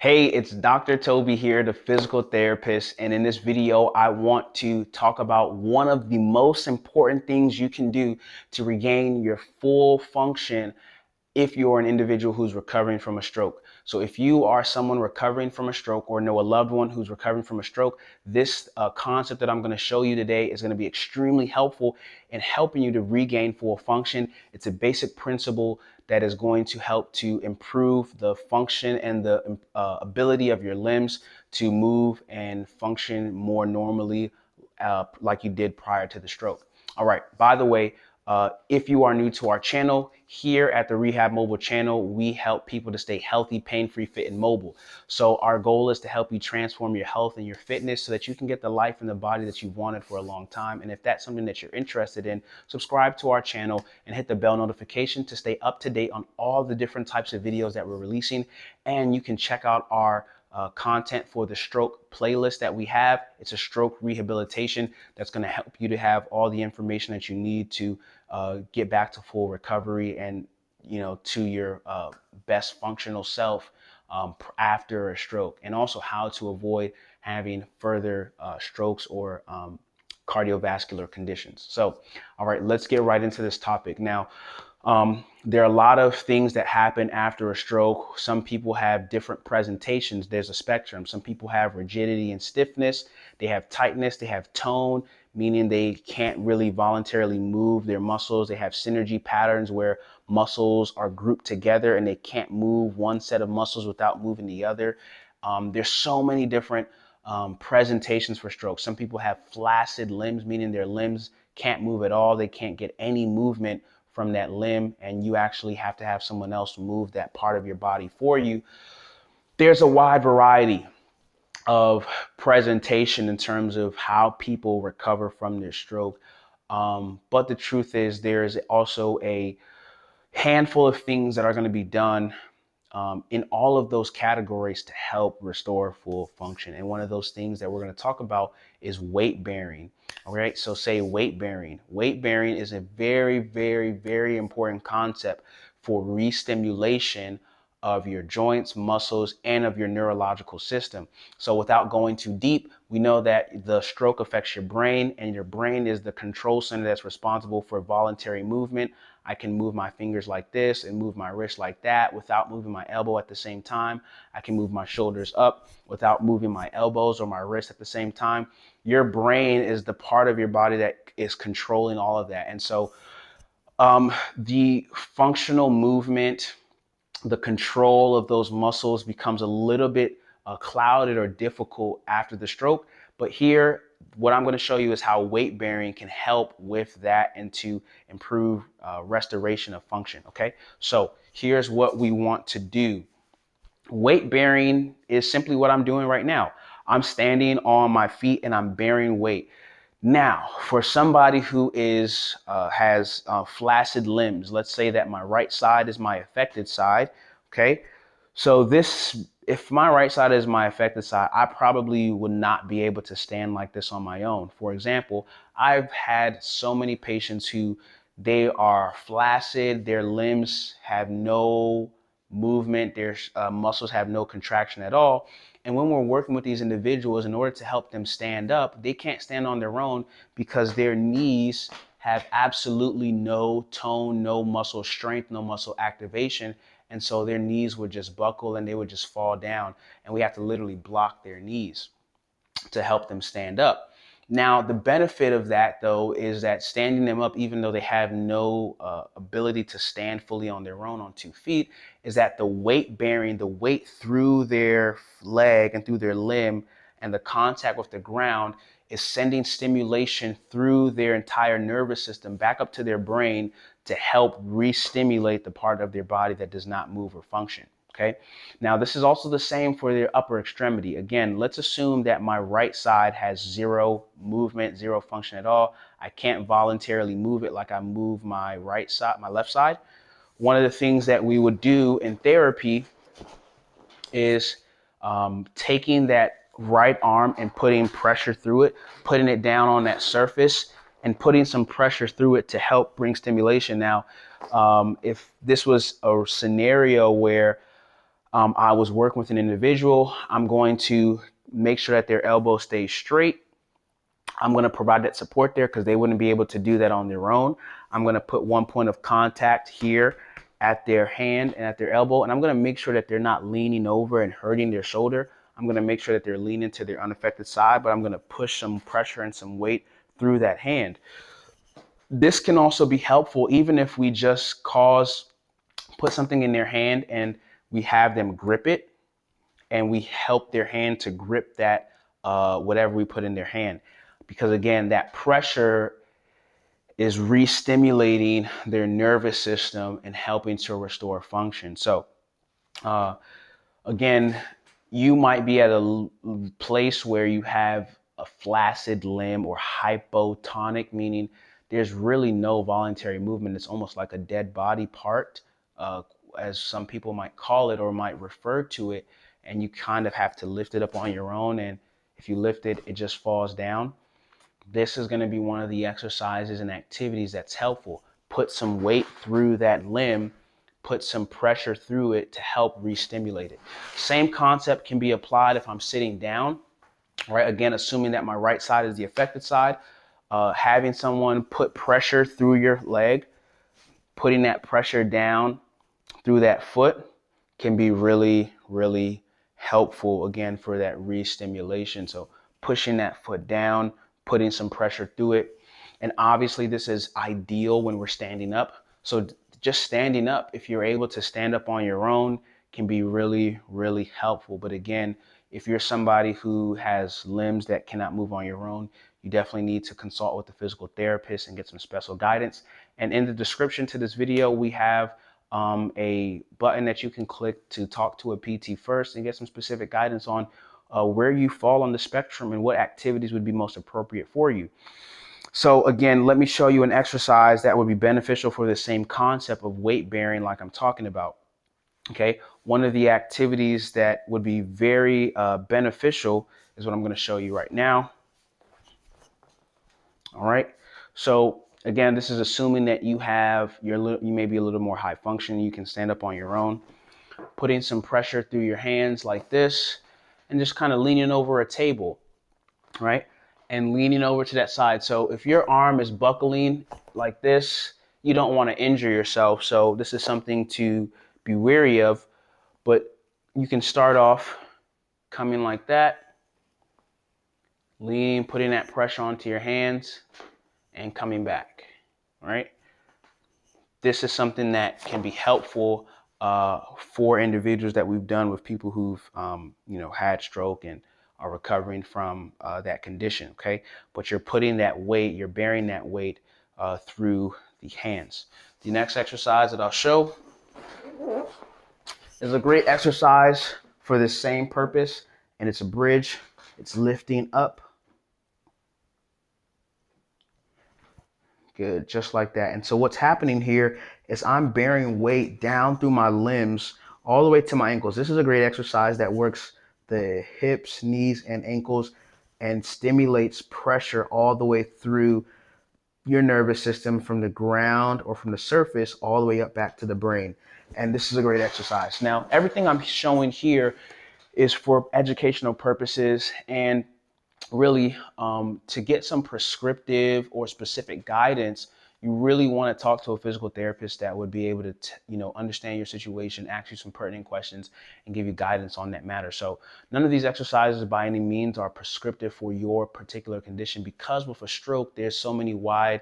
Hey, it's Dr. Toby here, the physical therapist, and in this video, I want to talk about one of the most important things you can do to regain your full function if you're an individual who's recovering from a stroke. So if you are someone recovering from a stroke or know a loved one who's recovering from a stroke, this concept that I'm going to show you today is going to be extremely helpful in helping you to regain full function. It's a basic principle that is going to help to improve the function and the ability of your limbs to move and function more normally like you did prior to the stroke. All right, by the way, if you are new to our channel, here at the Rehab Mobile channel, we help people to stay healthy, pain-free, fit, and mobile. So our goal is to help you transform your health and your fitness so that you can get the life and the body that you've wanted for a long time. And if that's something that you're interested in, subscribe to our channel and hit the bell notification to stay up to date on all the different types of videos that we're releasing. And you can check out our content for the stroke playlist that we have. It's a stroke rehabilitation that's going to help you to have all the information that you need to get back to full recovery and to your best functional self after a stroke, and also how to avoid having further strokes or cardiovascular conditions. So, all right, let's get right into this topic. Now, there are a lot of things that happen after a stroke. Some people have different presentations. There's a spectrum. Some people have rigidity and stiffness. They have tightness. They have tone, meaning they can't really voluntarily move their muscles. They have synergy patterns where muscles are grouped together and they can't move one set of muscles without moving the other. There's so many different presentations for stroke. Some people have flaccid limbs, meaning their limbs can't move at all. They can't get any movement from that limb, and you actually have to have someone else move that part of your body for you. There's a wide variety of presentation in terms of how people recover from their stroke. But the truth is, there's also a handful of things that are going to be done in all of those categories to help restore full function. And one of those things that we're going to talk about is weight bearing. All right. So say weight bearing. Weight bearing is a very, very, very important concept for re-stimulation of your joints, muscles, and of your neurological system. So without going too deep, we know that the stroke affects your brain, and your brain is the control center that's responsible for voluntary movement. I can move my fingers like this and move my wrist like that without moving my elbow at the same time. I can move my shoulders up without moving my elbows or my wrist at the same time. Your brain is the part of your body that is controlling all of that. And so the functional movement, the control of those muscles becomes a little bit clouded or difficult after the stroke. But here, what I'm going to show you is how weight bearing can help with that and to improve restoration of function. Okay, so here's what we want to do. Weight bearing is simply what I'm doing right now. I'm standing on my feet and I'm bearing weight. Now, for somebody who has flaccid limbs, let's say that my right side is my affected side, okay? So if my right side is my affected side, I probably would not be able to stand like this on my own. For example, I've had so many patients who they are flaccid, their limbs have no movement, their muscles have no contraction at all. And when we're working with these individuals, in order to help them stand up, they can't stand on their own because their knees have absolutely no tone, no muscle strength, no muscle activation. And so their knees would just buckle and they would just fall down. And we have to literally block their knees to help them stand up. Now, the benefit of that, though, is that standing them up, even though they have no ability to stand fully on their own on 2 feet, is that the weight bearing, the weight through their leg and through their limb and the contact with the ground is sending stimulation through their entire nervous system back up to their brain to help re-stimulate the part of their body that does not move or function. Okay. Now, this is also the same for their upper extremity. Again, let's assume that my right side has zero movement, zero function at all. I can't voluntarily move it like I move my right side, my left side. One of the things that we would do in therapy is taking that right arm and putting pressure through it, putting it down on that surface and putting some pressure through it to help bring stimulation. Now, if this was a scenario where I was working with an individual. I'm going to make sure that their elbow stays straight. I'm going to provide that support there because they wouldn't be able to do that on their own. I'm going to put one point of contact here at their hand and at their elbow, and I'm going to make sure that they're not leaning over and hurting their shoulder. I'm going to make sure that they're leaning to their unaffected side, but I'm going to push some pressure and some weight through that hand. This can also be helpful even if we just put something in their hand and we have them grip it, and we help their hand to grip that whatever we put in their hand. Because again, that pressure is re-stimulating their nervous system and helping to restore function. So uh, again, you might be at a place where you have a flaccid limb or hypotonic, meaning there's really no voluntary movement. It's almost like a dead body part, uh, as some people might call it or might refer to it. And you kind of have to lift it up on your own. And if you lift it, it just falls down. This is going to be one of the exercises and activities that's helpful. Put some weight through that limb, put some pressure through it to help re-stimulate it. Same concept can be applied if I'm sitting down, right? Again, assuming that my right side is the affected side, having someone put pressure through your leg, putting that pressure down through that foot can be really, really helpful again for that re-stimulation. So pushing that foot down, putting some pressure through it. And obviously this is ideal when we're standing up. So just standing up, if you're able to stand up on your own, can be really, really helpful. But again, if you're somebody who has limbs that cannot move on your own, you definitely need to consult with a physical therapist and get some special guidance. And in the description to this video, we have a button that you can click to talk to a PT first and get some specific guidance on where you fall on the spectrum and what activities would be most appropriate for you. So again, let me show you an exercise that would be beneficial for the same concept of weight bearing like I'm talking about. Okay, one of the activities that would be very beneficial is what I'm going to show you right now. All right, so again, this is assuming that you may be a little more high function. You can stand up on your own, putting some pressure through your hands like this, and just kind of leaning over a table, right? And leaning over to that side. So if your arm is buckling like this, you don't want to injure yourself. So this is something to be wary of, but you can start off coming like that, leaning, putting that pressure onto your hands and coming back, right? This is something that can be helpful for individuals that we've done with people who've had stroke and are recovering from that condition. Okay, but you're putting that weight, you're bearing that weight through the hands. The next exercise that I'll show is a great exercise for this same purpose, and it's a bridge. It's lifting up. Good, just like that. And so what's happening here is I'm bearing weight down through my limbs all the way to my ankles. This is a great exercise that works the hips, knees, and ankles and stimulates pressure all the way through your nervous system from the ground or from the surface all the way up back to the brain. And this is a great exercise. Now, everything I'm showing here is for educational purposes, and really to get some prescriptive or specific guidance, you really want to talk to a physical therapist that would be able to understand your situation, ask you some pertinent questions, and give you guidance on that matter. So none of these exercises by any means are prescriptive for your particular condition, because with a stroke there's so many wide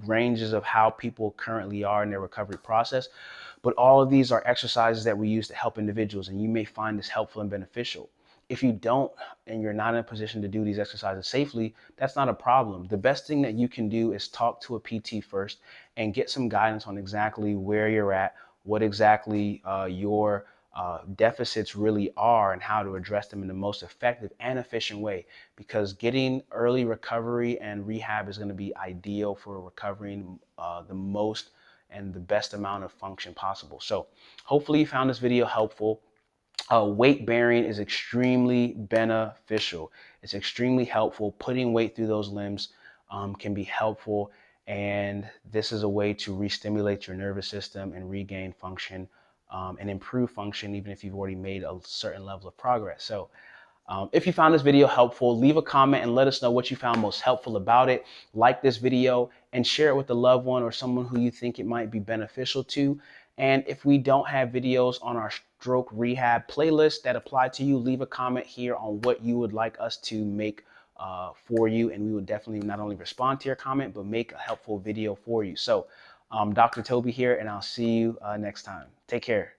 ranges of how people currently are in their recovery process. But all of these are exercises that we use to help individuals, and you may find this helpful and beneficial. If you don't, and you're not in a position to do these exercises safely, that's not a problem. The best thing that you can do is talk to a PT first and get some guidance on exactly where you're at, what exactly your deficits really are, and how to address them in the most effective and efficient way. Because getting early recovery and rehab is going to be ideal for recovering the most and the best amount of function possible. So hopefully you found this video helpful. Weight bearing is extremely beneficial. It's extremely helpful. Putting weight through those limbs can be helpful. And this is a way to re-stimulate your nervous system and regain function and improve function, even if you've already made a certain level of progress. So if you found this video helpful, leave a comment and let us know what you found most helpful about it. Like this video and share it with a loved one or someone who you think it might be beneficial to. And if we don't have videos on our stroke rehab playlist that apply to you, leave a comment here on what you would like us to make for you. And we will definitely not only respond to your comment, but make a helpful video for you. So Dr. Toby here, and I'll see you next time. Take care.